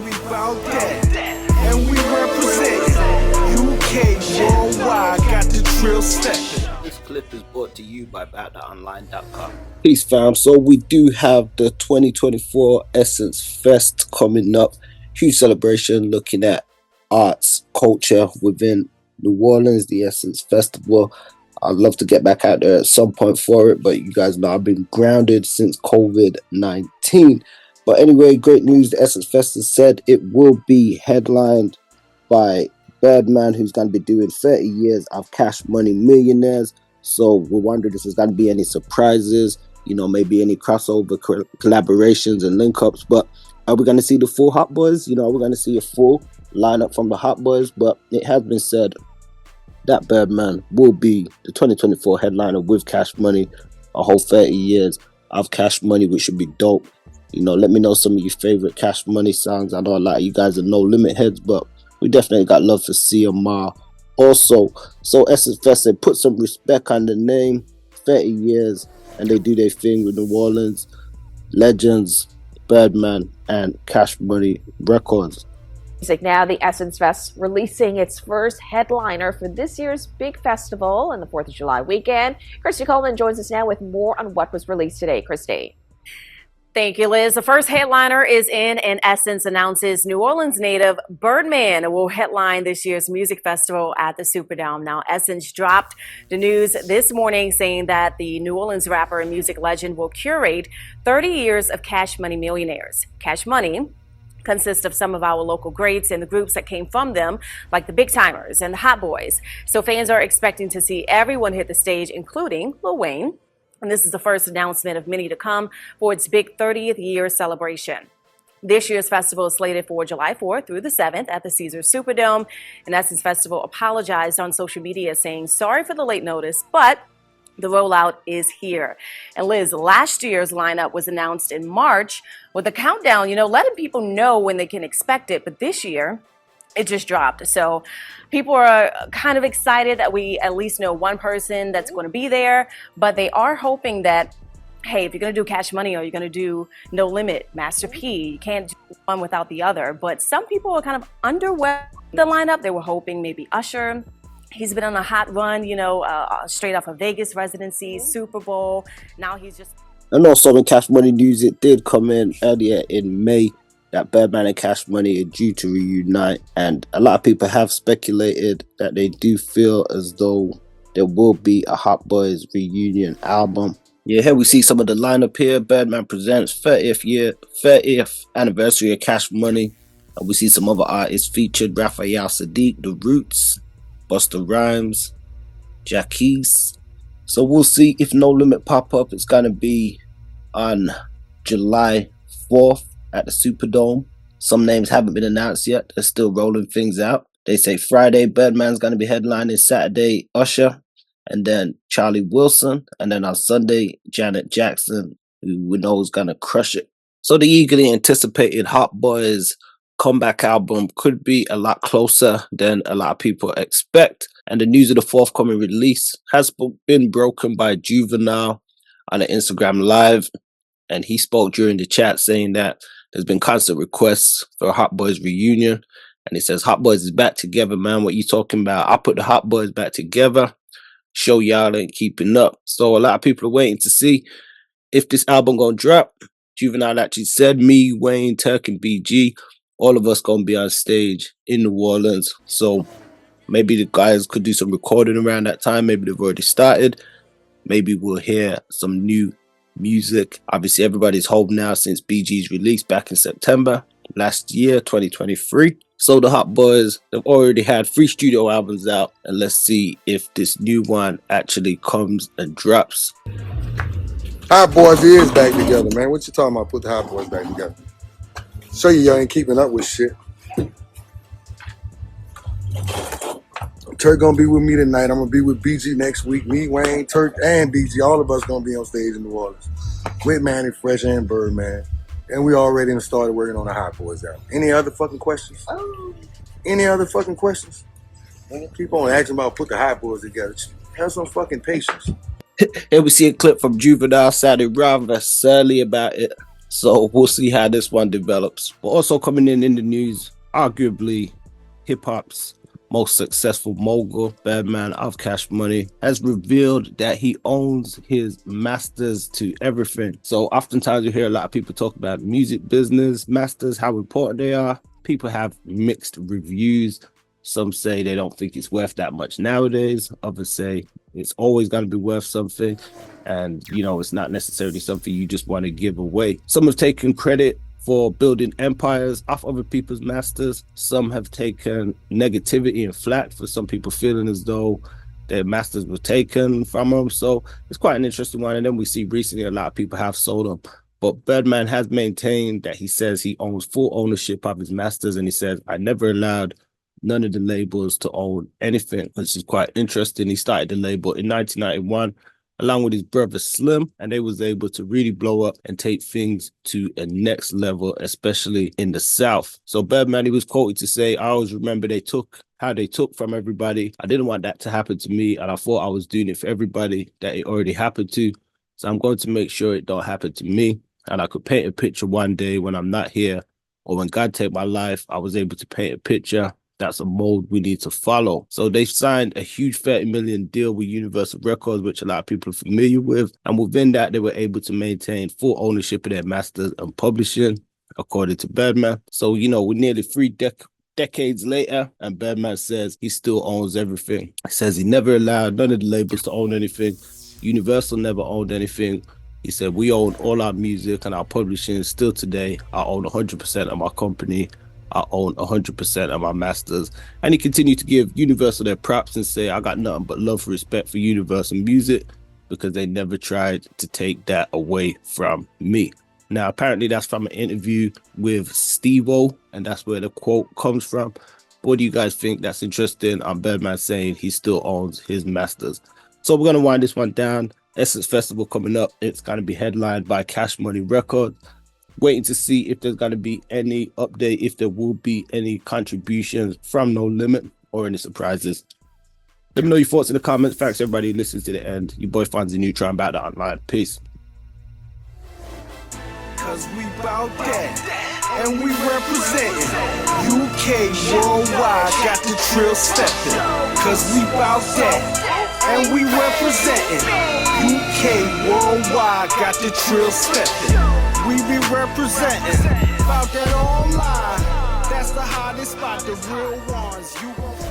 we bout that, and we represent UK worldwide, got the drill stepping. This clip is brought to you by BatterOnline.com. Peace fam, so we do have the 2024 Essence Fest coming up. Huge celebration looking at arts, culture within New Orleans, the Essence Festival. I'd love to get back out there at some point for it, but you guys know I've been grounded since COVID-19. But anyway, great news. The Essence Fest has said it will be headlined by Birdman, who's going to be doing 30 years of Cash Money Millionaires. So we're wondering if there's going to be any surprises, maybe any crossover collaborations and link-ups. But are we going to see the full Hot Boys? Are we going to see a full lineup from the Hot Boys? But it has been said that Birdman will be the 2024 headliner with Cash Money, a whole 30 years of Cash Money, which should be dope. Let me know some of your favorite Cash Money songs. I know a lot of you guys are No Limit heads, but we definitely got love for CMR. Also, so Essence Fest, they put some respect on the name, 30 years, and they do their thing with New Orleans legends, Birdman, and Cash Money Records. Music now, the Essence Fest releasing its first headliner for this year's big festival and the 4th of July weekend. Christy Coleman joins us now with more on what was released today. Christy. Thank you, Liz. The first headliner is in, and Essence announces New Orleans native Birdman will headline this year's music festival at the Superdome. Now, Essence dropped the news this morning saying that the New Orleans rapper and music legend will curate 30 years of Cash Money Millionaires. Cash Money consists of some of our local greats and the groups that came from them, like the Big Timers and the Hot Boys. So fans are expecting to see everyone hit the stage, including Lil Wayne. And this is the first announcement of many to come for its big 30th year celebration. This year's festival is slated for July 4th through the 7th at the Caesars Superdome. And Essence Festival apologized on social media saying, sorry for the late notice, but the rollout is here. And Liz, last year's lineup was announced in March with a countdown, letting people know when they can expect it. But this year, it just dropped. So people are kind of excited that we at least know one person that's going to be there. But they are hoping that, hey, if you're going to do Cash Money or you're going to do No Limit, Master P, you can't do one without the other. But some people are kind of underwhelmed with the lineup. They were hoping maybe Usher. He's been on a hot run, straight off of Vegas residency, Super Bowl. Now he's just... And also in Cash Money news, it did come in earlier in May that Birdman and Cash Money are due to reunite. And a lot of people have speculated that they do feel as though there will be a Hot Boys reunion album. Yeah, here we see some of the lineup here. Birdman presents 30th anniversary of Cash Money. And we see some other artists featured: Raphael Sadiq, The Roots, Busta Rhymes, Jacquees. So we'll see if No Limit pop up. It's going to be on July 4th at the Superdome. Some names haven't been announced yet. They're still rolling things out. They say Friday, Birdman's going to be headlining. Saturday, Usher, and then Charlie Wilson. And then on Sunday, Janet Jackson, who we know is going to crush it. So the eagerly anticipated Hot Boys comeback album could be a lot closer than a lot of people expect. And the news of the forthcoming release has been broken by Juvenile on an Instagram Live. And he spoke during the chat saying that there's been constant requests for a Hot Boys reunion. And he says, Hot Boys is back together, man. What you talking about? I put the Hot Boys back together. Show y'all ain't keeping up. So a lot of people are waiting to see if this album gonna drop. Juvenile actually said, me, Wayne, Turk, and BG, all of us gonna be on stage in New Orleans. So maybe the guys could do some recording around that time. Maybe they've already started. Maybe we'll hear some new music. Obviously, everybody's home now since BG's release back in September last year, 2023. So the Hot Boys, they've already had 3 studio albums out. And let's see if this new one actually comes and drops. Hot Boys is back together, man. What you talking about? Put the Hot Boys back together. Show you y'all ain't keeping up with shit. Turk gonna be with me tonight. I'm gonna be with BG next week. Me, Wayne, Turk, and BG. All of us gonna be on stage in New Orleans with Manny Fresh and Birdman. And we already started working on the Hot Boys album. Any other fucking questions? Any other fucking questions? Keep on asking about put the Hot Boys together. Have some fucking patience. Here we see a clip from Juvenile sounding rather surly about it. So we'll see how this one develops. But also coming in the news, arguably hip-hop's most successful mogul, Birdman of Cash Money, has revealed that he owns his masters to everything. So oftentimes you hear a lot of people talk about music business, masters, how important they are. People have mixed reviews. Some say they don't think it's worth that much nowadays. Others say it's always going to be worth something. And, you know, it's not necessarily something you just want to give away. Some have taken credit for building empires off other people's masters. Some have taken negativity and flack for some people feeling as though their masters were taken from them. So it's quite an interesting one. And then we see recently a lot of people have sold them. But Birdman has maintained that he says he owns full ownership of his masters. And he says, I never allowed none of the labels to own anything, which is quite interesting. He started the label in 1991 along with his brother Slim, and they was able to really blow up and take things to a next level, especially in the South. So Birdman, he was quoted to say, I always remember how they took from everybody. I didn't want that to happen to me, and I thought I was doing it for everybody that it already happened to. So I'm going to make sure it don't happen to me. And I could paint a picture one day when I'm not here, or when God take my life, I was able to paint a picture. That's a mold we need to follow. So they signed a huge 30 million deal with Universal Records, which a lot of people are familiar with. And within that, they were able to maintain full ownership of their masters and publishing, according to Birdman. So, you know, we're nearly three decades later, and Birdman says he still owns everything. He says he never allowed none of the labels to own anything. Universal never owned anything. He said, we own all our music and our publishing. Still today, I own 100% of my company. I own 100% of my masters. And he continued to give Universal their props and say, I got nothing but love and respect for Universal Music because they never tried to take that away from me. Now, apparently that's from an interview with Steve-O, and that's where the quote comes from. What do you guys think? That's interesting. Birdman saying he still owns his masters. So we're going to wind this one down. Essence Festival coming up. It's going to be headlined by Cash Money Records. Waiting to see if there's going to be any update, if there will be any contributions from No Limit or any surprises. Let me know your thoughts in the comments. Thanks everybody who listens to the end. Your boy Fonzie Neutron back to online. Peace. Cause we bout that, and we representing UK worldwide, got the trill stepping. Cause we bout that, and we representing UK worldwide, got the trill stepping. We be representing, about that online. That's the hottest spot, the real ones. You won't